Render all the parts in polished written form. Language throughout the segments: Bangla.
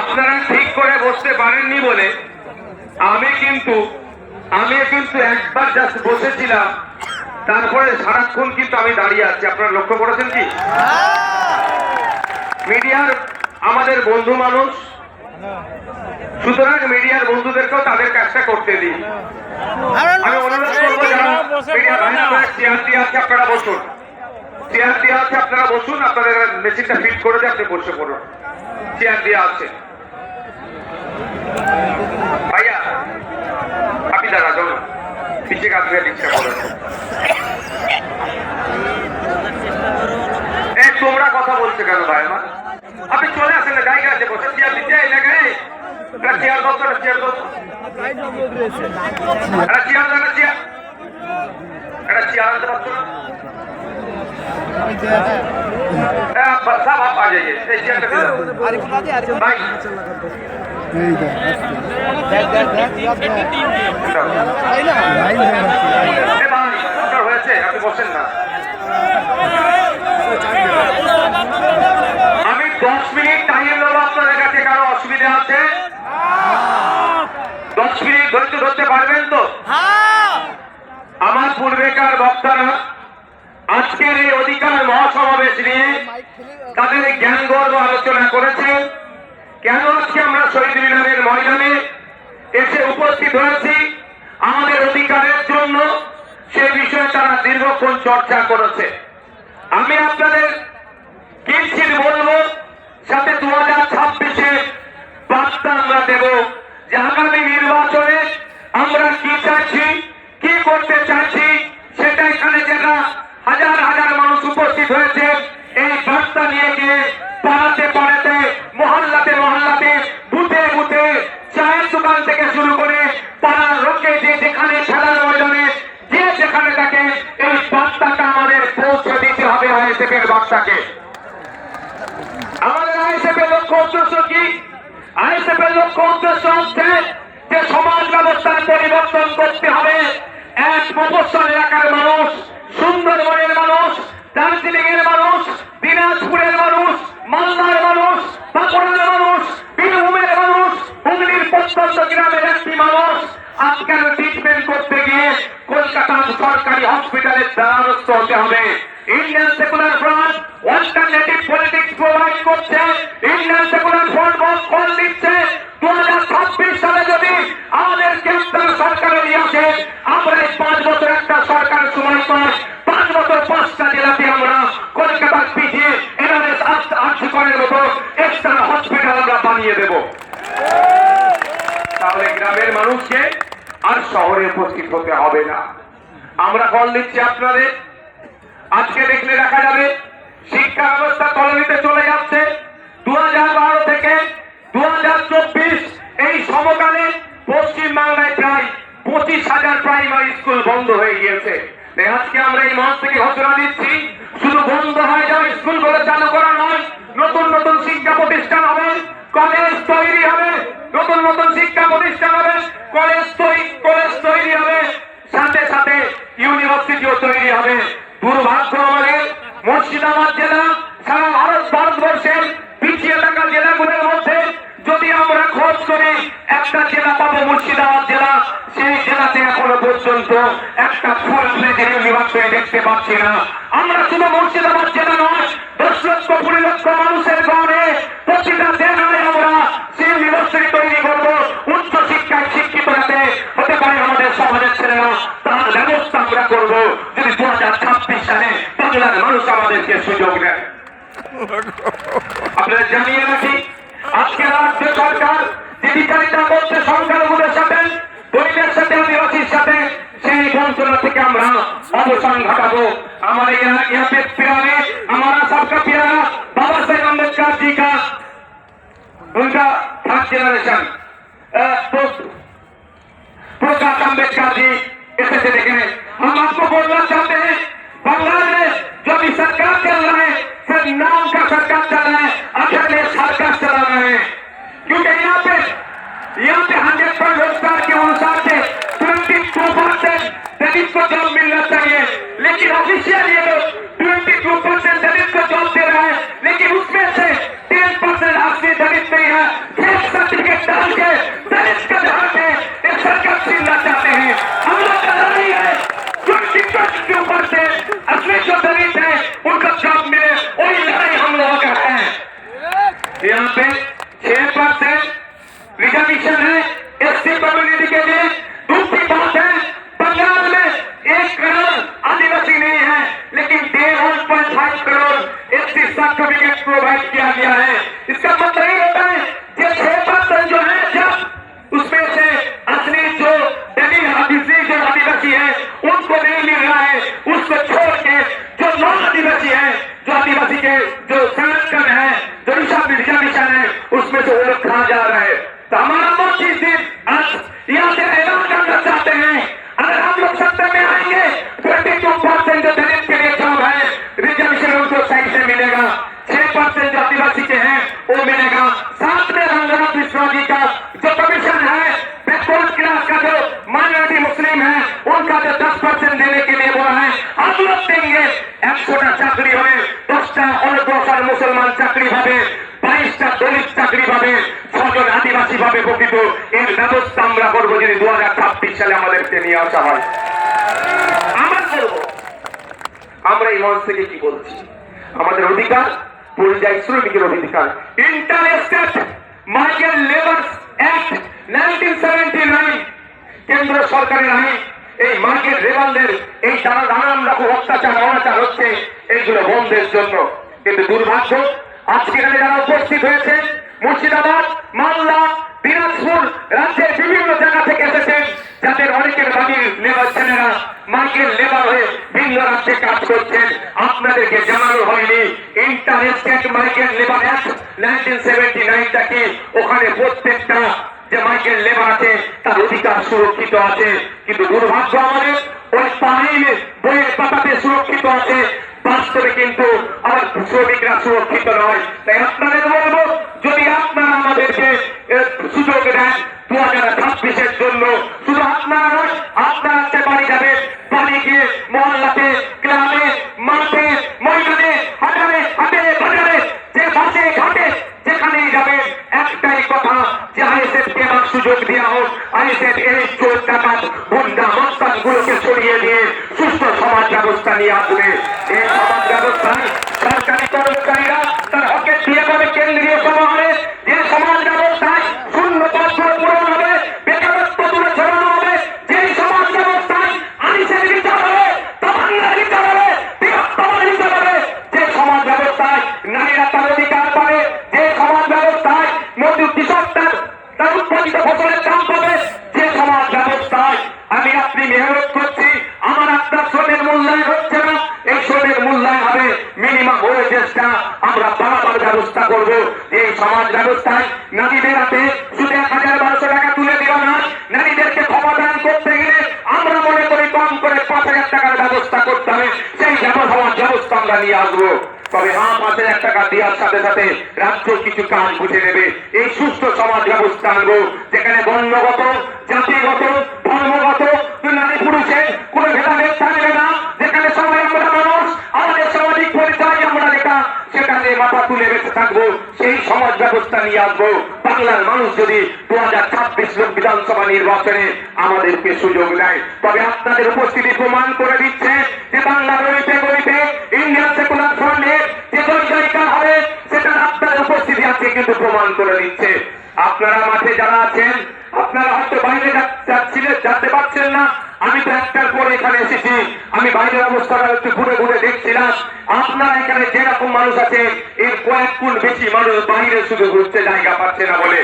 আপনারা ঠিক করে বসতে পারেননি বলে আমি কিন্তু একবার জাস্ট বসেছিলাম, তারপরে সারাক্ষণ কিন্তু আমি দাঁড়িয়ে আছি। আপনারা লক্ষ্য করেছেন কি? মিডিয়ার আমাদের বন্ধু মানুষ, সুতরাং মিডিয়ার বন্ধুদেরকেও তাদের কাজটা করতে দিই। আমি অনুরোধ করবো যারা মিডিয়া ভাইরা চেয়ার দিয়ে আছে আপনারা বসুন, চেয়ার দিয়ে আছে আপনারা বসুন, আপনাদের মেশিনটা ফিট করে দিয়ে আপনি বসে পড়ুন, চেয়ার দিয়ে আছে। ভাইয়া আপনি দাঁড়া যাও না, পিছিয়ে কাজ দিয়ে ইচ্ছা করেন। তোমরা কথা বলছো কেন ভাই আমার? আপনি চলে আসেন না, জায়গা আছে বসে, চেয়ার দিতে চেয়ার চেয়ার দরকার, চেয়ার দরকার, চেয়ার চেয়ার আনতে পারছো না? सब आप आ जाइए, হয়েছে আপনি বসেন না। আমি 10 মিনিট টাইম নেবো আপনাদের কাছে, কারো অসুবিধা আছে? 10 মিনিট ধরতে পারবেন তো? আমার পূর্বেকার বক্তারা আজকের এই অধিকার মহাসমাবেশ নিয়ে তাদের জ্ঞান গর্ব আলোচনা করেছেন। কেন আজকে আমরা শহীদ মিনারের ময়দানে এসে উপস্থিত হয়েছি আমাদের অধিকারের জন্য, সে বিষয়ে তারা দীর্ঘক্ষণ চর্চা করেছে। আমি আপনাদের কিঞ্চিত বলবো, সাথে 2026-এ বার্তা আমরা দেব যে আগামী নির্বাচনে আমরা কি চাইছি, কি করতে চাইছি, সেটা এখানে যারা হাজার হাজার মানুষ উপস্থিত হয়েছে এই বার্তা নিয়ে গিয়ে পাড়াতে পাড়াতে, মহল্লাতে মহল্লাতে, বুথে বুথে, চায়ের দোকান থেকে শুরু করে পাড়ার লোকে যে যেখানে খেলার ময়দানে যে যেখানে থাকে এই বার্তাটা আমাদের পৌঁছে দিতে হবে। আইএসএফের বার্তাকে আমাদের আইএসএফের লক্ষ্য উদ্দেশ্য কি? আইএসএফের লক্ষ্য উদ্দেশ্য হচ্ছে যে সমাজ ব্যবস্থার পরিবর্তন করতে হবে। এক মফস্বল এলাকার মানুষ, সুন্দরবনের মানুষ, দার্জিলিং এর মানুষ, দিনাজপুরের মানুষ, মালদার মানুষ, বাঁকুড়ার মানুষ, বীরভূমের মানুষ, হুগলির প্রত্যন্ত গ্রামের একটি মানুষ আজকাল ট্রিটমেন্ট করতে গিয়ে কলকাতার সরকারি হসপিটালের দ্বারস্থ হতে হবে। Indian secular front alternative politics provide করছে, ইন্ডিয়ান সেকুলার ফ্রন্ট কল দিচ্ছে 2026 সালে যদি আমাদের কেন্দ্র সরকারে নিয়ে আসে, আমরা 5 বছর একটা সরকার সময় পাই, 5 বছর 5টা জেলাতে আমরা কলকাতার পিছিয়ে এনআরএস আর্থিকরের মতো এক্সট্রা হসপিটাল আমরা বানিয়ে দেব। তাহলে গ্রামের মানুষকে আর শহরে উপস্থিত হতে হবে না। আমরা কল দিচ্ছি আপনাদের। আজকে দেখলে দেখা যাবে শিক্ষা ব্যবস্থা তলানিতে চলে যাচ্ছে। 2012 থেকে 2024 এই সমকালে পশ্চিম বাংলায় প্রায় 25,000 প্রাইমারি স্কুল বন্ধ হয়ে গিয়েছে। আজকে আমরা এই মঞ্চ থেকে ঘোষণা দিচ্ছি, শুধু বন্ধ হয়ে যাওয়া স্কুলগুলো চালু করা নয়, নতুন নতুন শিক্ষা প্রতিষ্ঠান হবে, কলেজ তৈরি হবে, নতুন নতুন শিক্ষা প্রতিষ্ঠান হবে, কলেজ তৈরি হবে, সাথে সাথে ইউনিভার্সিটিও তৈরি হবে। দুর্ভাগ্য আমাদের মুর্শিদাবাদ জেলা সারা ভারতবর্ষের পিছিয়ে থাকা জেলাগুলোর মধ্যে যদি আমরা খোঁজ করি একটা জেলা পাবো মুর্শিদাবাদ জেলা, সেই জেলাতে এখনো পর্যন্ত একটা ফুল প্লেজের ইউনিভার্সিটি দেখতে পাচ্ছি না। আমরা শুধু মুর্শিদাবাদ জেলা নয়, 10 লক্ষ 20 লক্ষ মানুষের গড়ে প্রতিটা জেলায় আমরা সেই ইউনিভার্সিটি তৈরি করবো। উচ্চ শিক্ষায় শিক্ষিত হতে পারে আমাদের সমাজের ছেলেরা, তার ব্যবস্থা আমরা করবো যদি 2026 সালে বাংলার মানুষ আমাদেরকে সুযোগ দেয়। আপনারা জানিয়ে রাখি, আজকে রাজ্য সরকার যে বিচারিতা করছে সংখ্যালঘুদের সাথে, দলিতের সাথে, আদিবাসীর সাথে, সেই বঞ্চনা থেকে আমরা অবসান ঘটাবো। আমার यहाँ पे प्यारे हमारा सबका प्यारा बाबा साहेब अम्बेडकर जी का उनका 3rd जनरेशन प्रकाश अम्बेडकर जी ऐसे देखने हम आपको बोलना चाहते हैं, बंगाल में जो भी सरकार चल रहा है सिर्फ नाम का सरकार चल रहा है, असल में सरकार चला रहा है। क्योंकि यहाँ पे 100% रोजगार के अनुसार से 22% दलित को जॉब मिलना चाहिए, लेकिन ऑफिशियल ये लोग 22% दलित को जॉब दे रहा है, लेकिन उसमें से 10% यहाँ पे 6% रिजर्वेशन है एससी कम्युनिटी के लिए। दूसरी बात है बंगाल में 1 करोड़ आदिवासी नहीं है, लेकिन 1.5 करोड़ एससी सर्टिफिकेट प्रोवाइड किया गया है। इसका मतलब ये होता है कि 6% जो है, जब उसमें से असली जो आदिवासी है उनको नहीं मिल रहा है, उसको छोड़ के जो नॉन आदिवासी है, जो आदिवासी के जो संरक्षण है, जो रिजर्वेशन है, उसमें से वो लोग खा जा रहे हैं। तो हमारा मोदी जी आज यहाँ से ऐलान करना चाहते हैं, अगर हम लोग सत्ता में आएंगे 22% जो दलित के लिए जॉब है रिजर्वेशन उनको सही से मिलेगा, 6% जो आदिवासी के हैं वो मिलेगा। साथ में रंगनाथ मिश्रा जी का जो कमीशन है बैकवर्ड क्लास का, जो माइनॉरिटी मुस्लिम है उनका जो 10% देने के लिए बोला है, हम लोग देंगे। 100টা চাকরি হবে, 10টা অনগ্রসর মুসলমান চাকরি পাবে, 22টা দলিত চাকরি পাবে, 6 জন আদিবাসী পাবে প্রকৃত। এর ব্যবস্থা আমরা করবো যদি 2026 সালে আমাদেরকে নিয়ে আসা হয়। আমরা করবো। আমরা এই মঞ্চ থেকে কি বলছি, আমাদের অধিকার পরিযায়ী শ্রমিকের অধিকার। ইন্টারস্টেট মাইগ্রেন্ট লেবার অ্যাক্ট 1979 কেন্দ্র সরকারের আইন, এই মাইগ্রেন্ট লেবারদের এই যারা নানান রকম অত্যাচার অনাচার হচ্ছে এইগুলো বন্ধের জন্য। কিন্তু দুর্ভাগ্য আজকে এখানে যারা উপস্থিত হয়েছে মুর্শিদাবাদ, মালদা, দিনাজপুর রাজ্যের বিভিন্ন জায়গা থেকে এসেছেন, যাদের অনেকের বাড়ির লেবার ছেলেরা মাইগ্রেন্ট লেবার হয়ে ভিন্ন রাজ্যে কাজ করছেন। আপনাদেরকে জানানো হয়নি ইন্টারস্টেট মাইগ্রেন্ট লেবার অ্যাক্ট 1979টা কি, ওখানে প্রত্যেকটা যে মাইগ্রেন্ট লেবার আছে তার অধিকার সুরক্ষিত আছে। কিন্তু দুর্ভাগ্য আমাদের ওই পানির বইয়ের পাতাতে সুরক্ষিত আছে, বাস্তবে কিন্তু আমার শ্রমিকরা সুরক্ষিত নয়। তাই আপনাদের বলবো, যদি আপনারা আমাদেরকে সুযোগ দেন 2026-এর জন্য, শুধু আপনারা নয়, আপনারা বাড়ি যাবেন, বাড়ি গিয়ে মহল্লাতে, গ্রামে, মাঠে, ময়দানে, হাজারে হাটে বাজারে, যে বাসে ঘাটে যেখানেই যাবেন, একটাই কথা যে আইএসএফকে আমার সুযোগ দেওয়া হোক। আইএসএফ এই চোর ডাকাত গুন্ডা মস্তান গুলোকে সরিয়ে দিয়ে সুস্থ সমাজ ব্যবস্থা নিয়ে আসবে। এই সমাজ ব্যবস্থায় সরকারি কর্মচারীরা তার হকের দিয়ে পাবে কেন্দ্রীয় সমাহারে, যে সমাজ ব্যবস্থায় শূন্য পদগুলো পূরণ হবে, বেকারত্ব দূরে ছড়ানো হবে, যে সমাজ ব্যবস্থায় আইএসএফ বিচার হবে, তমান্নার বিচার হবে, বৃহত্তম বিচার হবে, যে সমাজ ব্যবস্থায় নারীরা তার অধিকার পাবে, যে সমাজ ব্যবস্থায় মজুর কৃষক তার উৎপাদিত ফসলের দাম পাবে, যে সমাজ ব্যবস্থায় আমি আপনি মেহনত করছি, আমার আপনার শ্রমের মূল্যায়ন হচ্ছে না, এই শ্রমের মূল্যায়ন হবে মিনিমাম ওয়েজেসটা আমরা বাড়াবার ব্যবস্থা করবো। এই সমাজ ব্যবস্থায় নারীদের হাতে শুধু 1000-1200 টাকা তুলে দেওয়া নয়, নারীদেরকে ক্ষমতায়ন করতে গেলে আমরা মনে করি কম করে 5000 টাকার ব্যবস্থা করতে হবে। সেই সমাজ ব্যবস্থা আমরা নিয়ে আসবো। তবে 5000 টাকা দেওয়ার সাথে সাথে রাজ্য কিছু কাজ বুঝে নেবে। এই সুস্থ সমাজ ব্যবস্থা আনবো, যেখানে বর্ণগত, জাতিগত, ধর্মগত, নারী পুরুষের কোন ভেদাভেদ থাকবে না, যেখানে সবাই আমরা মানুষ, আমাদের সামাজিক পরিচয় আমরা লেখা, সেখানে মাথা তুলে বেঁচে থাকবো। সেই সমাজ ব্যবস্থা নিয়ে আসবো। বাংলার মানুষ যদি 2026 লোক বিধানসভা নির্বাচনে আমাদেরকে সুযোগ দেয়, তবে আপনাদের উপস্থিতি প্রমাণ করে দিচ্ছে যে বাংলার গলিতে গলিতে ইন্ডিয়ান সেকুলার ফ্রন্টের যে জয়জয়কার হবে সেটা আপনাদের উপস্থিতি আছে কিন্তু প্রমাণ করে দিচ্ছে। আপনারা মাঠে যারা আছেন, আপনারা হয়তো বাইরে যেতে পারছেন না, আমি তো একটার পর এখানে এসেছি, আমি বাইরের অবস্থাটা একটু ঘুরে ঘুরে দেখছিলাম। আপনারা এখানে যেরকম মানুষ আছে এর কয়েক গুণ বেশি মানুষ বাইরে শুধু ঘুরতে জায়গা পাচ্ছে না বলে।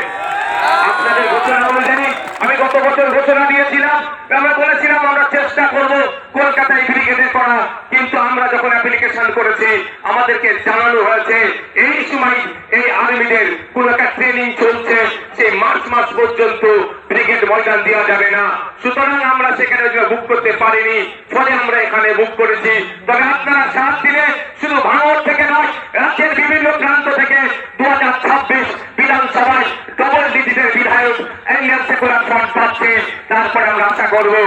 আপনাদের ঘোষণা অনুযায়ী আমি গত বছর ঘোষণা দিয়েছিলাম, আমরা বলেছিলাম আমরা চেষ্টা করব কলকাতায় ব্রিগেডে করা, কিন্তু আমরা যখন অ্যাপ্লিকেশন করেছি আমাদেরকে জানানো হয়েছে এই সময় এই আর্মিদের কোন একটা ট্রেনিং চলছে, সেই মার্চ মাস পর্যন্ত ব্রিগেড ময়দান দেওয়া যাবে না। সুতরাং আমরা সেখানে বুক করতে পারিনি, ফলে আমরা এখানে বুক করেছি। তবে আপনারা সাথ দিলে শুধু ভাঙড় থেকে নয়, রাজ্যের বিভিন্ন প্রান্ত থেকে 2026 বিধানসভায় ডবল ডিজিটের বিধায়ক ইন্ডিয়ান সেকুলার ফ্রন্ট পাচ্ছে। তারপরে আমরা আশা করবো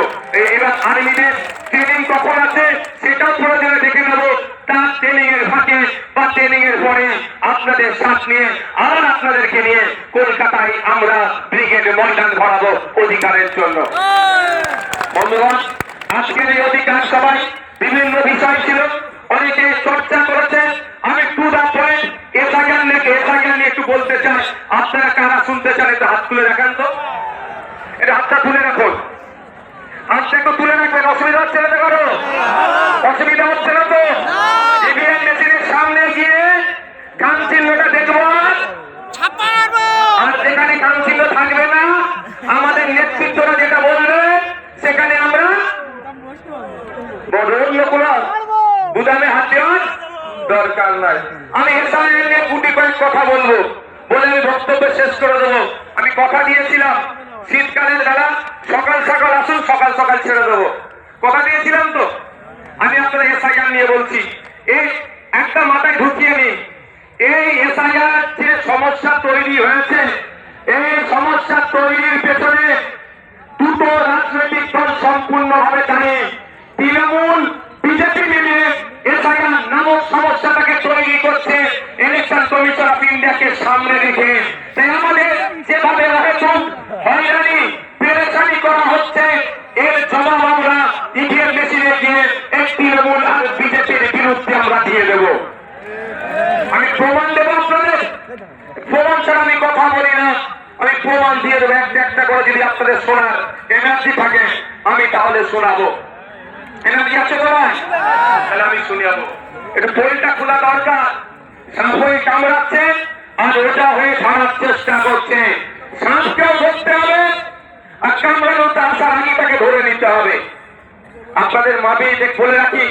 এবার আর্মিদের ট্রেনিং কখন আছে সেটাও প্রয়োজনে দেখে নেব। তার ট্রেনিং এর ফাঁকে বা ট্রেনিং এর পরে আপনাদের সাথ নিয়ে আবার আপনাদেরকে নিয়ে কলকাতায় আমরা ব্রিগেড ময়দান ভরাবো অধিকারের জন্য। বন্ধুগণ, আজকের এই অধিকার সভায় বিভিন্ন বিষয় ছিল, অনেকে চর্চা করেছে। আমি টু দা পয়েন্ট এসআইআর নিয়ে একটু বলতে চাই। আপনারা কারা শুনতে চান একটু হাত তুলে রাখেন তো, এটা হাতটা তুলে রাখুন, হাতটা একটু তুলে রাখবেন। অসুবিধা হচ্ছে না তো কারো? অসুবিধা হচ্ছে না তো? ইভিএম মেশিনের সামনে গিয়ে কান চিহ্নটা দেখবো, আর যেখানে কান চিহ্ন থাকবে না আমাদের নেতৃত্বরা যেটা বলবে সেখানে আমরা গুদামে হাত দেওয়ার দরকার নাই। আমি এসআইআর নিয়ে গুটি কয়েক কথা বলবো বলে আমি বক্তব্য শেষ করে দেবো। আমি কথা দিয়েছিলাম শীতকালের বেলা সকাল সকাল আসুন, সকাল সকাল ছেড়ে দেবো, কথা দিয়েছিলাম তো। আমি আপনাদের এসআইআর নিয়ে বলছি, এই একটা মাথায় ঢুকিয়ে নিই, এই এসআইআর যে সমস্যা তৈরি হয়েছে, এই সমস্যা তৈরির পেছনে দুটো রাজনৈতিক দল সম্পূর্ণভাবে জানে। তৃণমূল বিজেপি মিলে এসআইআর নামক সমস্যাটাকে তৈরি করছে ইলেকশন কমিশন অফ ইন্ডিয়াকে সামনে রেখে। তাই আমাদের যেভাবে অহেতুক হয়রানি পেরেশানি করা হচ্ছে, এর জবাব আমরা ইভিএম মেশিনে গিয়ে এই তৃণমূল আর বিজেপির বিরুদ্ধে আমরা দিয়ে দেব। আমি প্রমাণ দেবো আপনাদের, প্রমাণ ছাড়া আমি কথা বলি না, আমি প্রমাণ দিয়ে দেবো। একটা করে যদি আপনাদের শোনার এনার্জি থাকে আমি তাহলে শোনাবো। এনার্জি আছে তো ভাই? তাহলে আমি শুনিয়াবো। একটু পোলটা খোলা দরকার। সাপে কামড়াচ্ছে আর ওটা হয়ে ধরার চেষ্টা করছে। সাপকেও ধরতে হবে আর কামড়ানোতে আসার আগে তাকে ধরে নিতে হবে। আপনাদের মাঝে বলে রাখি,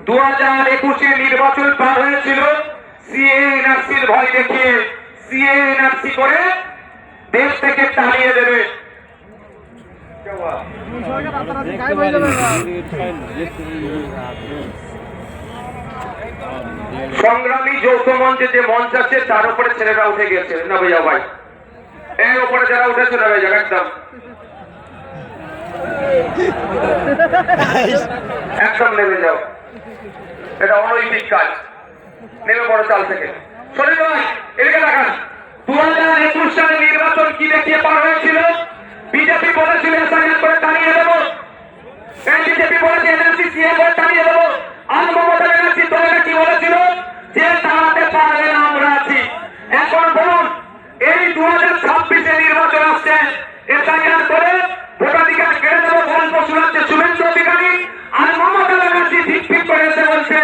2021-এ নির্বাচন পার হয়েছিল সিএএনআরসির ভয় দেখিয়ে, সিএএনআরসি করে দেশ থেকে তাড়িয়ে দেবে। সংগ্রামী যৌথ মঞ্চে যে মঞ্চ আছে তার উপরে ছেলেরা উঠে গেছে, না ভাইয়া ভাই, এর উপরে যারা উঠেছে না ভাইয়া একদম একদম নেমে যাও, এটা অনৈতিক কাজ, নেমে পড়ো চাল থেকে। শোনেন ভাই, এদিকে দেখান, 2021 সালে নির্বাচন কি দেখিয়ে পার হয়েছিল? বিজেপি বলেছিল এসআইআর করে তাড়িয়ে দেবো, বিজেপি বলেছে এনআরসি সিএ করে তাড়িয়ে দেবো। আর মমতা ব্যানার্জি দলেরা কি বলেছিল? যে তাড়াতে পারবে না, আমরা আছি। এখন বলুন, এই 2026-এ নির্বাচন আসছে, এসআইআর করে ভোটাধিকার কেড়ে দেবো গল্প শোনাচ্ছে শুভেন্দু অধিকারী, আর মমতা ব্যানার্জি ঠিক করে এসে বলছে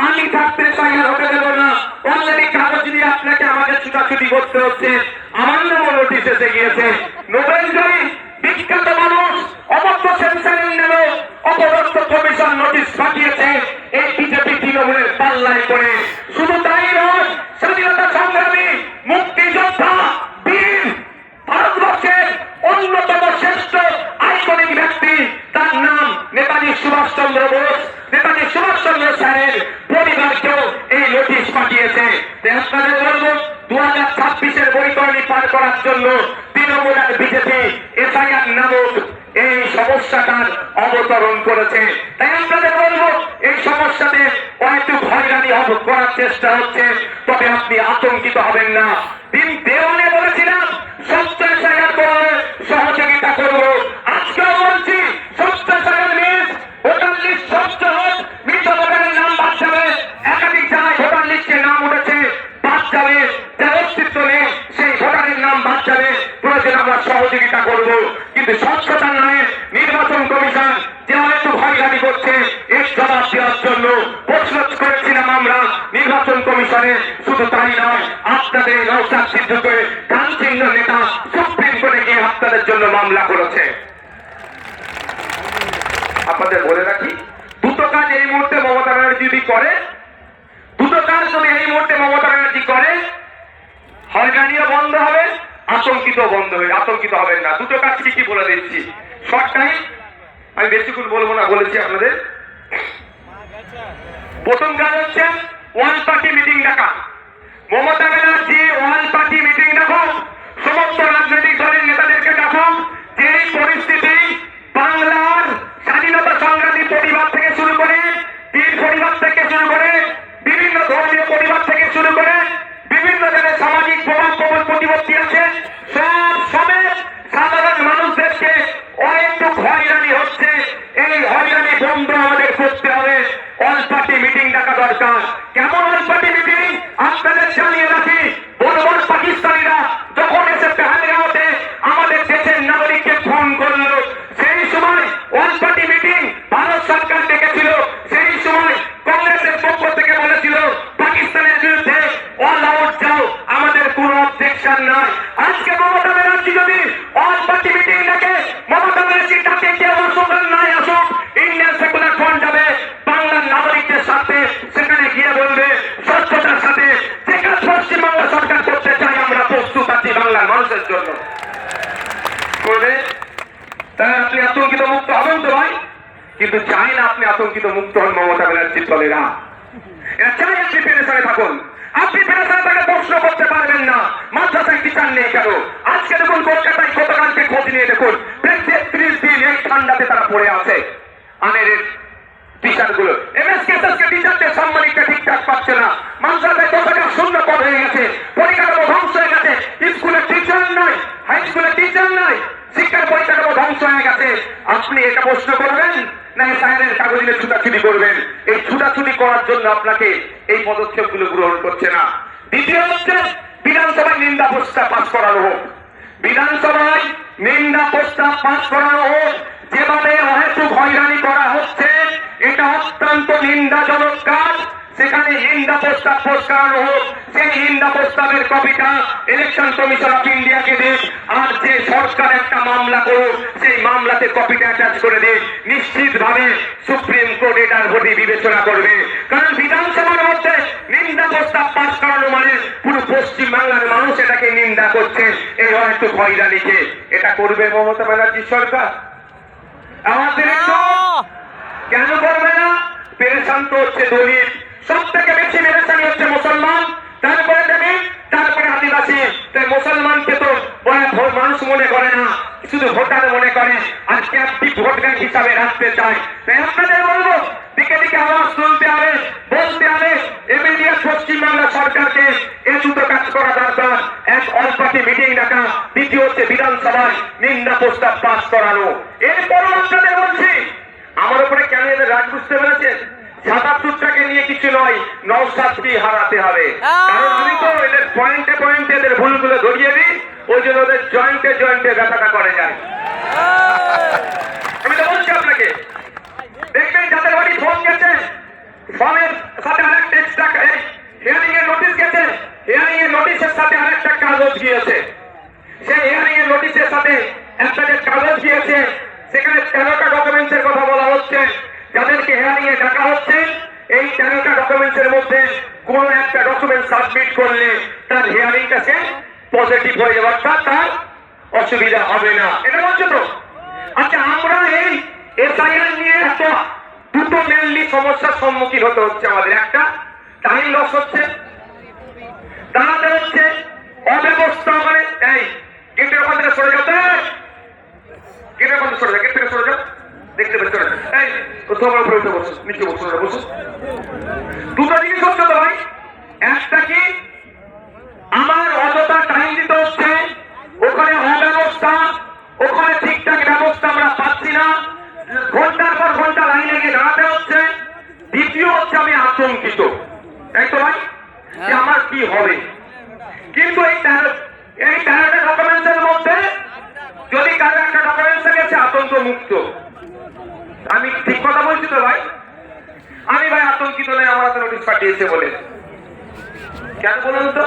আমি থাকতে এসআইআর হতে দেবো না। অলরেডি কাগজ দিয়ে আপনাকে আমাকে ছুটাছুটি করতে হচ্ছে। আমার নামও নোটিশ এসে গিয়েছে। নোবেল জয়ী বিখ্যাত মানুষ অবশ্য সেন্সারের নেমে অপদস্থ কমিশন নোটিশ পাঠিয়েছে এই বিজেপি তৃণমূলের পাল্লায় করে। শুধু তাই নয়, স্বাধীনতা সংগ্রামী, মুক্তিযোদ্ধা, বীর, ভারতবর্ষের অন্যতম শ্রেষ্ঠ আইকনিক ব্যক্তি, তার নাম নেতাজি সুভাষচন্দ্র বোস, নেতাজি সুভাষচন্দ্র স্যারের পরিবারকেও এই নোটিশ পাঠিয়েছে। আপনাদের বলবো, 2026-এর বৈতরণী পার করার জন্য তৃণমূল আর বিজেপি এসআইআর নামক এই সমস্যাটার অবতরণ করেছে। তাই আপনাদের বলবো, এই সমস্যাতে হয়তো হয়রানি করার চেষ্টা হচ্ছে, তবে আপনি আতঙ্কিত হবেন না। দিন দেওয়ানে বলেছিলাম সত্য এসআইআর করলে সহযোগিতা করবো, আজকেও বলছি সত্য এসআইআর লিস্ট, ভোটার লিস্ট স্বচ্ছ হোক, মৃত ভোটারের নাম বাদ যাবে, একাধিক জায়গায় ভোটার লিস্টে নাম উঠেছে বাদ যাবে, যার অস্তিত্ব নেই সেই ভোটারের নাম বাদ যাবে, প্রয়োজন আমরা সহযোগিতা করবো। কিন্তু স্বচ্ছতা নয়, নির্বাচন কমিশন যে হয়তো হয়রানি করছে এর জবাব দেওয়ার জন্য প্রশ্ন করেছিলাম আমরা নির্বাচন কমিশনে। শুধু তাই নয়, আপনাদের নওশাদ সিদ্দিকীকে কানচিহ্ন নেতা সুপ্রিম কোর্টে গিয়ে আপনাদের জন্য মামলা করেছে। আপনাদের বলে রাখি, দুটো কাজ এই মুহূর্তে মমতা ব্যানার্জি যদি করে, দুটো কাজ যদি এই মুহূর্তে মমতা ব্যানার্জি করে, হয়রানিও বন্ধ হবে, আতঙ্কিত বন্ধ হবে, আতঙ্কিত হবেন না। দুটো কাজ কি বলে দিচ্ছি শর্ট টাইম, আমি বেশিক্ষণ বলবো না, বলেছি আপনাদের। প্রথম কাজ হচ্ছে ওয়ান পার্টি মিটিং ডাকা। Mamata Banerjee one party meeting ডাকো, সমস্ত রাজনৈতিক দলের নেতাদেরকে ডাকো। যে পরিস্থিতি বাংলার স্বাধীনতা সংগ্রামী পরিবার থেকে শুরু করে, বীর পরিবার থেকে শুরু করে, বিভিন্ন ধর্মীয় পরিবার থেকে শুরু করে, বিভিন্ন জায়গায় সামাজিক প্রভাব প্রতিপত্তি আছে, সব সমেত সাধারণ মানুষদেরকে অনেক হয়রানি হচ্ছে, এই হয়রানি বন্ধ আমাদের করতে হবে। অল পার্টি মিটিং ডাকা দরকার। কেমন অল পার্টি মিটিং? আপনাদের জানিয়ে রাখি, বর্তমান পাকিস্তান অবজেকশন নাই। আজকে মমতা ব্যানার্জি যদি অল পার্টি মিটিং ডাকে, মমতা ব্যানার্জি ডাকে কেউ আসুক আর নাই আসুক, ইন্ডিয়ান সেকুলার ফ্রন্ট যাবে বাংলার নাগরিকদের সাথে, সেখানে গিয়ে বলবে স্বচ্ছতার সাথে যেখানে পশ্চিমবাংলা সরকার করতে চাই আমরা প্রস্তুত আছি বাংলার মানুষের জন্য। করবে তাই আপনি আতঙ্কিত মুক্ত হবেন তো ভাই, কিন্তু চাই না আপনি আতঙ্কিত মুক্ত হন মমতা ব্যানার্জির দলেরা। এরা চাই আপনি পেরেশানে থাকুন, আপনি পেরেশানে তাকে প্রশ্ন করতে পারবেন না মাদ্রাসায় টিচার নেই কেন। আজকে দেখুন কলকাতায় গতকালকে খোঁজ নিয়ে দেখুন 30 দিন এই ঠান্ডাতে তারা পড়ে আছে। আনের টিচার গুলো এমএসকে টিচারদের সম্মানিত ঠিকঠাক পাচ্ছে না, মাদ্রাসায় 10,000 শূন্য পদ হয়ে গেছে, পরিকাঠামো ধ্বংস হয়ে গেছে, স্কুলে টিচার নাই, হাই স্কুলে টিচার নাই, শিক্ষার পরিকাঠামো ধ্বংস হয়ে গেছে। আপনি এটা প্রশ্ন করবেন না সাইনের কাগজে ছুটাছুটি করবেন? এই ছুটাছুটি করার জন্য আপনাকে এই পদক্ষেপগুলো গ্রহণ করছে না। দ্বিতীয় হচ্ছে বিধানসভায় নিন্দা প্রস্তাব পাস করানো হোক, বিধানসভায় নিন্দা প্রস্তাব পাস করানো হোক। যেভাবে অহেতুক হয়রানি করা হচ্ছে এটা অত্যন্ত নিন্দাজনক কাজ। সেখানে নিন্দা প্রস্তাব পাস করানো হোক, সেই নিন্দা প্রস্তাবের কপিটা ইলেকশন কমিশন অফ ইন্ডিয়াকে দিন, আর যে সরকার একটা মামলা করুক সেই মামলাতে কপিটা অ্যাটাচ করে দিন। নিশ্চিতভাবে সুপ্রিম কোর্ট এটার প্রতি বিবেচনা করবে, কারণ বিধানসভার মধ্যে নিন্দা প্রস্তাব পাস করানো মানে পুরো পশ্চিম বাংলার মানুষ এটাকে নিন্দা করছে, এই হয়তো হয়রানিকে। এটা করবে মমতা ব্যানার্জি সরকার? আমাদের কেন করবে না? পেরেশান তো হচ্ছে দলিত, সব থেকে বেশি পেরেশানি হচ্ছে মুসলমান, তারপরে দেবী, তারপরে আদিবাসী। তাই মুসলমানকে তো মানুষ মনে করে না, শুধু ভোটার মনে করে, আজকে আপনি ভোট ব্যাংক হিসাবে রাখতে চাই। তাই আপনাদের বলবো দিকে দিকে আওয়াজ তুলতে হবে, বলতে হবে ইমিডিয়েট পশ্চিমবাংলা সরকারকে এ দুটো কাজ করা দরকার। এক, অল পার্টি মিটিং ডাকা, দ্বিতীয় হচ্ছে বিধানসভায় নিন্দা প্রস্তাব পাস করানো। এরপরও আপনাদের বলছি আমার উপরে কেন এদের রাগ বুঝতে পেরেছেন? ৭৭টাকে নিয়ে কিছু নয়, নওশাদকে হারাতে হবে। কারণ আমি তো এদের পয়েন্টে পয়েন্টে এদের ভুলগুলো ধরিয়ে দিই, ওই জন্য ওদের জয়েন্টে জয়েন্টে ব্যথাটা করে যায়। আমি তো বলছি আপনাকে, দেখবেন যাদের বাড়ি ফোন গেছে, ফোনের সাথে আরেকটা এক্সট্রা হিয়ারিং এর নোটিশ গেছে, হিয়ারিং এর নোটিশের সাথে আরেকটা কাগজ গিয়েছে, সেই হিয়ারিং এর নোটিশের সাথে একটা যে কাগজ গিয়েছে সেখানে 13টা ডকুমেন্টসের কথা বলা হচ্ছে। যাদেরকে হিয়ারিং এ ডাকা হচ্ছে এই 13টা ডকুমেন্টসের মধ্যে কোন একটা ডকুমেন্ট সাবমিট করলে তার হিয়ারিংটা সে পজিটিভ হয়ে যাবে, তার অসুবিধা হবে না। এটা বলছো তো? আচ্ছা, আমরা এই এসআইআর নিয়ে এত দুটো মেনলি সমস্যার সম্মুখীন হতে হচ্ছে আমাদের। একটা, টাইম লস হচ্ছে, দাঁড়াতে হচ্ছে, অব্যবস্থা মানে এই গেটের ওখান থেকে সরে যেতে, গেটের ওখান থেকে সরে যাও, গেট থেকে সরে যাও, দেখতে পাচ্ছ এই তোমার উপরে উঠে বসো, নিচে বসো, বসো। দুটো জিনিস হচ্ছে তো ভাই, একটা কি আমার অযথা টাইম দিতে হচ্ছে, ওখানে অব্যবস্থা, ওখানে ঠিকঠাক ব্যবস্থা আমরা পাচ্ছি না, ঘন্টার পর ঘন্টা লাইনে গিয়ে দাঁড়াতে হচ্ছে। দ্বিতীয় হচ্ছে আমি আতঙ্কিত, তাই তো ভাই, যে আমার কি হবে। কিন্তু এই 13টা ডকুমেন্টসের মধ্যে যদি কারো একটা ডকুমেন্টস গেছে আতঙ্ক মুক্ত। আমি ঠিক কথা বলছি তো ভাই? আমি ভাই আতঙ্কিত নয় আমার হাতে নোটিশ পাঠিয়েছে বলে। কেন বলুন তো?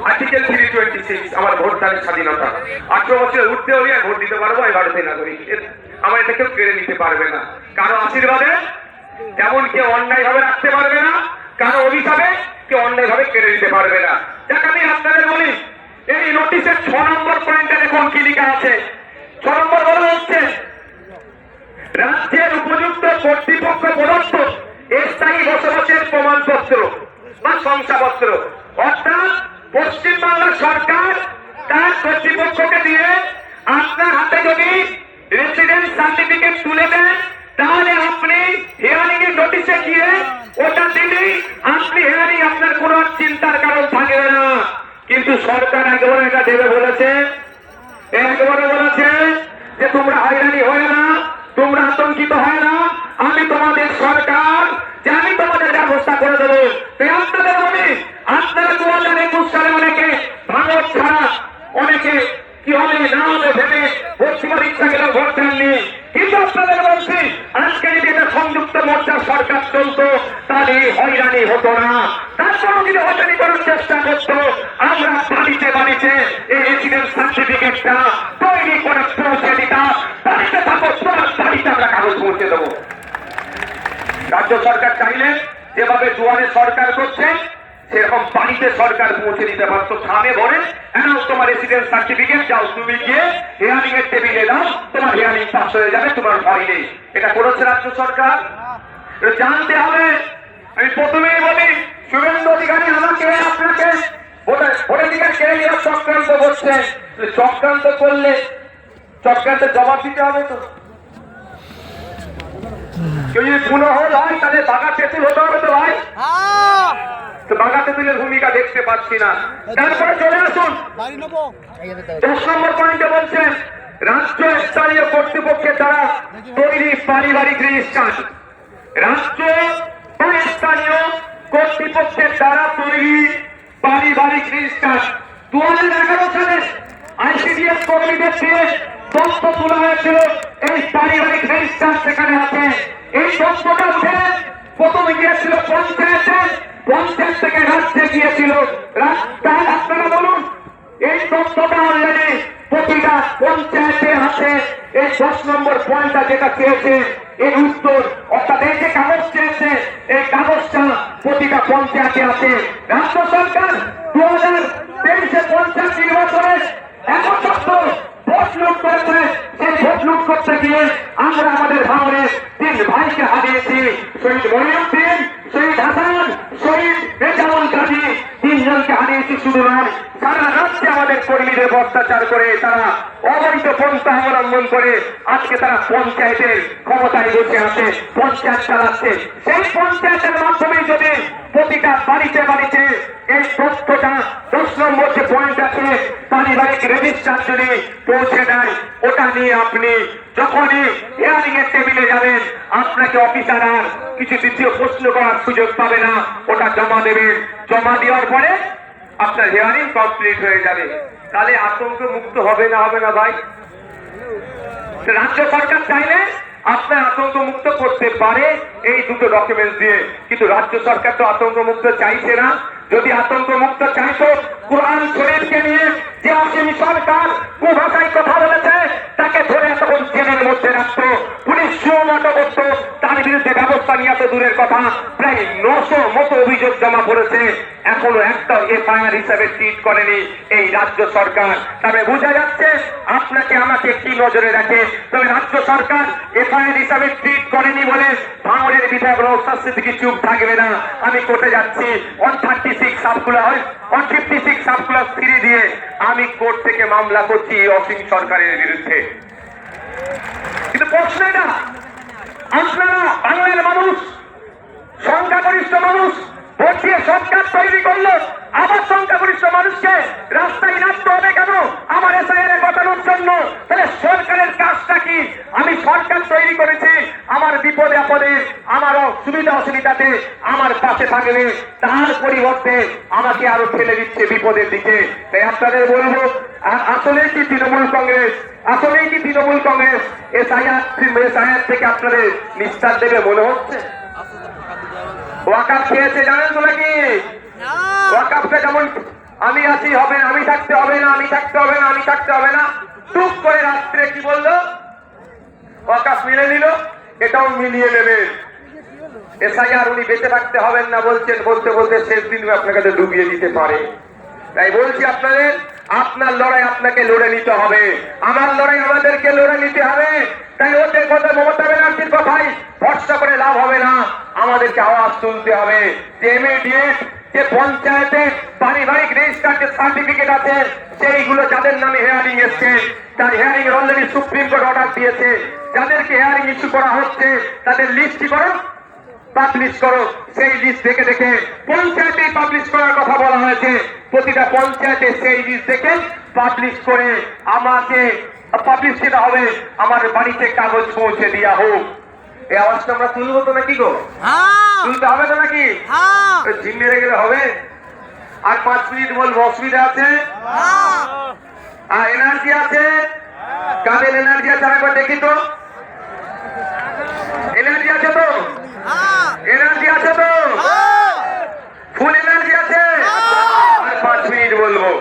আর্টিকেল 326 আমার ভোটদানের স্বাধীনতা, 18 বছরের উঠতে হলে ভোট দিতে পারবো এই ভারতের নাগরিক, আমার এটা কেউ কেড়ে নিতে পারবে না। কারো আশীর্বাদে তেমন কেউ অন্যায় ভাবে রাখতে পারবে না, কারো অভিশাপে কেউ অন্যায় ভাবে কেড়ে নিতে পারবে না। যাক আমি আপনাদের বলি, এই নোটিশের 6 নম্বর পয়েন্টে দেখুন কি লেখা আছে। 6 নম্বর বলা হচ্ছে রাজ্যের উপযুক্ত কর্তৃপক্ষ প্রদত্ত স্থায়ী বসবাসের প্রমাণপত্র বা শংসাপত্র, অর্থাৎ পশ্চিমবাংলা সরকার তার কর্তৃপক্ষকে দিয়ে আপনার হাতে যদি রেসিডেন্স সার্টিফিকেট তুলে দেন, তাহলে আপনি হিয়ারিং এর নোটিশে গিয়ে ওটা দিলেই আপনি হিয়ারিং, আপনার কোন চিন্তার কারণ থাকবে না। কিন্তু সরকার একবারে এটা দেবে বলেছে, একবারে বলেছে যে তোমরা হয়রানি হয় না, তোমরা আতঙ্কিত হয় না, আমি তোমাদের সরকার, যে আমি তোমাদের ব্যবস্থা করে দেবো। তাই আপনাদের বলি, আপনারা 2021 সালে অনেকে ভাঙর ছাড়া, অনেকে কি হবে না হবে ভেবে পশ্চিমের ইচ্ছা গেলে ভোট দেননি। কিন্তু আপনাদের বলছি, আজকে যদি এটা সংযুক্ত মোর্চার সরকার চলতো তাহলে হয়রানি হতো না, তারপরও যদি হয়রানি করার চেষ্টা করতো আমরা বাড়িতে বাড়িতে এই রেসিডেন্স সার্টিফিকেটটা তৈরি করে পৌঁছে দিতাম। বাড়িতে থাকো, তোমার বাড়িতে আমরা কাগজ পৌঁছে দেবো। রাজ্য সরকার চাইলে যেভাবে দুয়ারে সরকার করছে সেরকম বাড়িতে সরকার পৌঁছে দিতে পারতো। থামে বলে তোমার রেসিডেন্স সার্টিফিকেট যাও, তুমি গিয়ে হিয়ারিং এর টেবিলে দাও, তোমার হিয়ারিং পাস হয়ে যাবে, তোমার ভয় নেই। এটা করেছে রাজ্য সরকার। জানতে হবে। আমি প্রথমেই বলি, শুভেন্দু অধিকারী আমাকে আপনাকে ভোটাধিকার কেড়ে নেওয়ার চক্রান্ত করছে। চক্রান্ত করলে চক্রান্তের জবাব দিতে হবে তো। কেউ যদি পুনঃ হয় তাহলে বাঘা তেঁতুল হতে হবে তো ভাই। তো বাঘা তেঁতুলের ভূমিকা দেখতে পাচ্ছি না। তারপরে চলে আসুন 10 নম্বর পয়েন্টে বলছেন রাজ্য স্থানীয় কর্তৃপক্ষের দ্বারা তৈরি পারিবারিক রেজিস্ট্রার। রাজ্য বা স্থানীয় কর্তৃপক্ষের দ্বারা তৈরি পারিবারিক রেজিস্ট্রার 2011 সালে আইসিডিএস কর্মীদের দিয়ে তথ্য তোলা হয়েছিল। এই পারিবারিক রেজিস্ট্রার সেখানে আছে। এই তথ্যটা উঠে প্রথমে গিয়েছিল পঞ্চায়েতে, পঞ্চায়েত থেকে রাজ্যে গিয়েছিল। আপনারা বলুন, এই তথ্যটা অলরেডি প্রতিটা পঞ্চায়েতে আছে। এই 10 নম্বর পয়েন্টটা যেটা চেয়েছে এর উত্তর, অর্থাৎ এই যে কাগজ চেয়েছে এই কাগজটা প্রতিটা পঞ্চায়েতে আছে। রাজ্য সরকার 2023 পঞ্চায়েত নির্বাচনে একমাত্র ভোট লুট করেছে। সেই ভোট লুট করতে গিয়ে আমরা আমাদের ভাঙনের 3 ভাইকে হারিয়েছি। শহীদ মনিরুদ্দিন, শহীদ হাসান, শহীদ রেজাউল গাজী, 3 জনকে হারিয়েছি। শুধু নয়, সারা রাজ্যে আমাদের কর্মীদের অত্যাচার করে, তারা অবৈধ পন্থা অবলম্বন করে আজকে তারা পঞ্চায়েতের ক্ষমতায় বসে আছে, পঞ্চায়েত চালাচ্ছে। সেই পঞ্চায়েতের মাধ্যমে যদি প্রতিটা বাড়িতে বাড়িতে এই তথ্যটা 10 নম্বর যে পয়েন্ট আছে পারিবারিক রেজিস্ট্রার যদি পৌঁছে দেয়, ওটা নিয়ে আপনি যখনই হিয়ারিং এর টেবিলে যাবেন আপনাকে অফিসার আর কিছু দ্বিতীয় প্রশ্ন করার সুযোগ পাবে না। ওটা জমা দেবেন। জমা দেওয়ার পরে আপনার হিয়ারিং কমপ্লিট হয়ে যাবে। তাহলে আতঙ্ক মুক্ত হবে না ভাই? রাজ্য সরকার চাইলে আপনার আতঙ্ক মুক্ত করতে পারে এই দুটো ডকুমেন্টস দিয়ে, কিন্তু রাজ্য সরকার তো আতঙ্ক মুক্ত চাইছে না। যদি আতঙ্ক মুক্ত চাইতো, কোরআন শরীফকে নিয়ে যে আসেনি সরকার কুভাষায় কথা বলেছে তাকে ধরে তখন জেলের মধ্যে রাখতো, পুলিশ সুমতো করতো, তার বিরুদ্ধে ব্যবস্থা নিয়ে এত দূরের কথা প্রায় 900 মতো অভিযোগ জমা পড়েছে। এখনো একটা এফআইআর হিসাবে ট্রিট করেনি এই রাজ্য সরকার। তবে বোঝা যাচ্ছে আপনাকে আমাকে কি নজরে রাখে। তবে রাজ্য সরকার এফআইআর হিসাবে ট্রিট করেনি বলে ভাঙড়ের বিধায়ক নওশাদ সিদ্দিকী চুপ থাকবে না। আমি কোর্টে যাচ্ছি 156 সার্কুলার 3 দিয়ে আমি কোর্ট থেকে মামলা করছি অসীম সরকারের বিরুদ্ধে। কিন্তু প্রশ্ন এটা, আপনারা বাংলার মানুষ, সংখ্যাগরিষ্ঠ মানুষ ভোট দিয়ে সরকার তৈরি করলো, আবার সংখ্যাগরিষ্ঠ মানুষকে রাস্তায় নামতে হবে কেন আমার এসআইআর ঘটানোর জন্য? তাহলে সরকারের কাজটা কি? আমি সরকার তৈরি করেছি, আমার বিপদে আপদে, আমার সুবিধা অসুবিধাতে আমার পাশে থাকবে, তার পরিবর্তে আমাকে আরো ঠেলে দিচ্ছে বিপদের দিকে। তাই আপনাদের বলবো, আসলেই কি তৃণমূল কংগ্রেস এসআইআর থেকে আপনাদের নিস্তার দেবে মনে হচ্ছে? ওয়াকাফ খেয়েছে জানেন তো নাকি? ওয়াকাফটা যেমন আমি আছি হবে না, আমি থাকতে হবে না, আমি থাকতে হবে না, আমি থাকতে হবে না, টুক করে রাত্রে কি বললো ওয়াকাফ মিলে নিল, এটাও মিলিয়ে নেবে। এসআইআর উনি বেঁচে থাকতে হবেন না বলছেন, বলতে বলতে শেষ দিন আপনাকে ডুবিয়ে দিতে পারে। তাই বলছি আপনাদের, আপনার লড়াই আপনাকে লড়ে নিতে হবে, আমার লড়াই আমাদেরকে লড়ে নিতে হবে। তাই ওদের কথা, মমতা ব্যানার্জির কথাই ভরসা করে লাভ হবে না, আমাদেরকে আওয়াজ তুলতে হবে। যে ইমিডিয়েট যে পঞ্চায়েতে পারিবারিক রেজিস্ট্রার যে সার্টিফিকেট আছে সেইগুলো যাদের নামে হিয়ারিং এসছে, তার hearing already supreme court order দিয়েছে, যাদেরকে হিয়ারিং ইস্যু করা হচ্ছে তাদের লিস্ট করো, পাবলিশ করো। সেই লিস্ট দেখে দেখে পঞ্চায়েতে পাবলিশ করার কথা বলা হয়েছে। প্রতিটা পঞ্চায়েতে সেই লিস্ট দেখে পাবলিশ করে আমাকে পাবলিশ যেটা হবে আমার বাড়িতে কাগজ পৌঁছে দেওয়া হোক। এই আওয়াজটা আমরা তুলবো তো নাকি গো? তুলতে হবে তো নাকি? জিম মেরে গেলে হবে? আর 5 মিনিট বলবো, অসুবিধা আছে? আর এনার্জি আছে? কাদের এনার্জি আছে একবার দেখি তো। এনার্জি আছে তো? এনার্জি আছে তো? ফুল এনার্জি আছে? আর 5 মিনিট বলবো,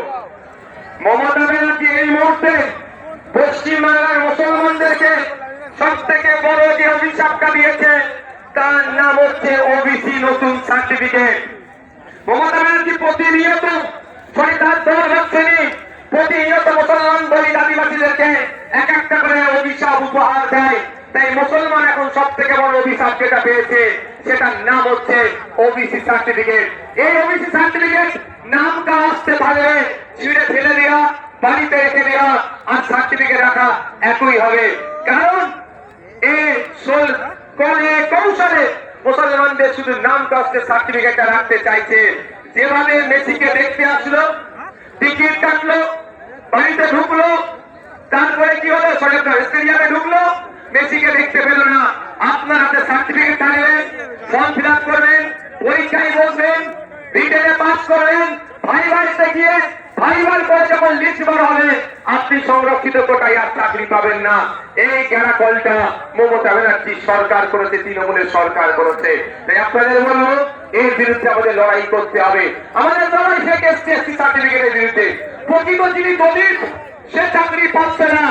মমতা ব্যানার্জি এই মুহূর্তে পশ্চিমবাংলার মুসলমানদেরকে সব থেকে বড় যে অভিশাপটা দিয়েছে তার নাম হচ্ছে ওবিসি নতুন সার্টিফিকেট। মমতা ব্যানার্জি প্রতিনিয়ত শয়তান দল হচ্ছেনি, প্রতিনিয়ত মুসলমান দলিত আদিবাসীদেরকে এক একটা করে অভিশাপ উপহার দেয়। তাই মুসলমান এখন সব থেকে বড় অভিশাপ যেটা পেয়েছে সেটার নাম হচ্ছে ওবিসি সার্টিফিকেট। এই ওবিসি সার্টিফিকেট নামটা আসতে পারে ছিঁড়ে ফেলে দেওয়া, বাড়িতে রেখে দেওয়া আর সার্টিফিকেট রাখা একই হবে। কারণ কৌশলে মুসলমানদের শুধু নামটা আসতে সার্টিফিকেটটা রাখতে চাইছে। যেভাবে মেসিকে দেখতে আসলো, টিকিট কাটলো, বাড়িতে ঢুকলো, তারপরে কি হলো স্টেডিয়ামে ঢুকলো, মেসিকে দেখতে পেল না। আপনার হাতে সার্টিফিকেট থাকবেন, ফর্ম ফিল আপ করবেন, পরীক্ষায় বসবেন, রিটেনে পাস করবেন, ভাইভাতে গিয়ে ভাইবার পরে যখন লিস্ট বার হবে আপনি সংরক্ষিত কোটায় আর চাকরি পাবেন না। এই গ্যারাকলটা মমতা ব্যানার্জি সরকার করেছে, তৃণমূলের সরকার করেছে। তাই আপনাদের বলবো এর বিরুদ্ধে আমাদের লড়াই করতে হবে। আমাদের লড়াই ফেক এসসি সার্টিফিকেটের বিরুদ্ধে। প্রকৃত যিনি দলিত সে চাকরি পাচ্ছে না,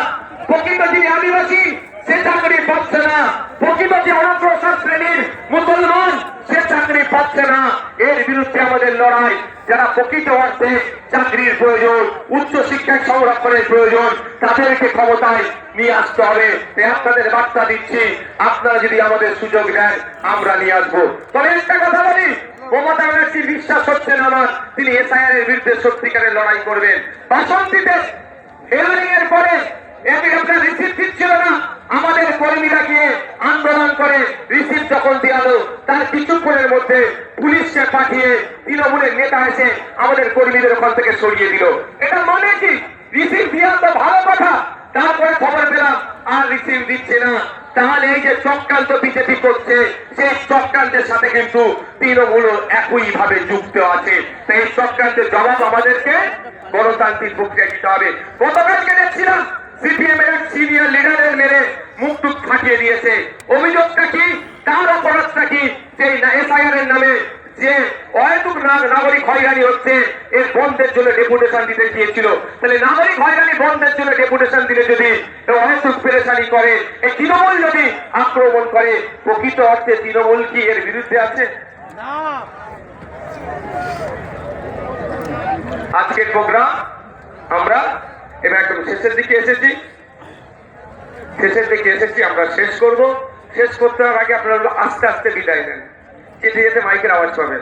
প্রকৃত যিনি আদিবাসী সে চাকরি পাচ্ছে না, প্রকৃত যে অনগ্রসর শ্রেণীর মুসলমান সে চাকরি পাচ্ছে না। এর বিরুদ্ধে আমাদের লড়াই। যারা প্রকৃত অর্থে চাকরির প্রয়োজন, উচ্চ শিক্ষায় সংরক্ষণের প্রয়োজন, তাদেরকে ক্ষমতায় নিয়ে আসতে হবে। আপনাদের বার্তা দিচ্ছি, আপনারা যদি আমাদের সুযোগ দেন আমরা নিয়ে আসবো। তবে একটা কথা বলি, মমতা ব্যানার্জি বিশ্বাস হচ্ছে না আমার তিনি এসআইআর এর বিরুদ্ধে সত্যিকারের লড়াই করবেন। বাসন্তীতে হিয়ারিং এর পরে আপনার রিসিপ্ট দিচ্ছিল না, আমাদের কর্মীরা গিয়ে আন্দোলন করে রিসিপ্ট যখন দেওয়ালো তার কিছুক্ষণের মধ্যে পুলিশকে পাঠিয়ে তৃণমূলের নেতা এসে আমাদের কর্মীদের ওখান থেকে সরিয়ে দিল। এটা মানে কি? রিসিপ্ট দেওয়া তো ভালো কথা, তারপরে খবর পেলাম আর রিসিপ্ট দিচ্ছে না। তাহলে এই যে চক্রান্ত বিজেপি করছে সেই চক্রান্তের সাথে কিন্তু তৃণমূল একই ভাবে যুক্ত আছে। তাই এই চক্রান্তের জবাব আমাদেরকে গণতান্ত্রিক প্রক্রিয়া দিতে হবে। গতকালকে দেখছিলাম সিপিএম এর সিনিয়র লিডারের মেরে মুখ টুক ফাটিয়ে দিয়েছে। অভিযোগটা কি, তার অপরাধটা কি? যে এসআইআর এর নামে যে অহেতুক নাগরিক হয়রানি হচ্ছে এর বন্ধের জন্য ডেপুটেশন দিতে গিয়েছিল। তাহলে নাগরিক হয়রানি বন্ধের জন্য ডেপুটেশন দিলে যদি অহেতুক পেরেশানি করে, এই তৃণমূল যদি আক্রমণ করে, প্রকৃত অর্থে তৃণমূল কি এর বিরুদ্ধে আছে? আজকের প্রোগ্রাম আমরা এবার একদম শেষের দিকে এসেছি, আমরা শেষ করব। শেষ করতে হওয়ার আগে আপনারা আস্তে আস্তে বিদায় নেন, যেতে যেতে মাইকের আওয়াজ পাবেন।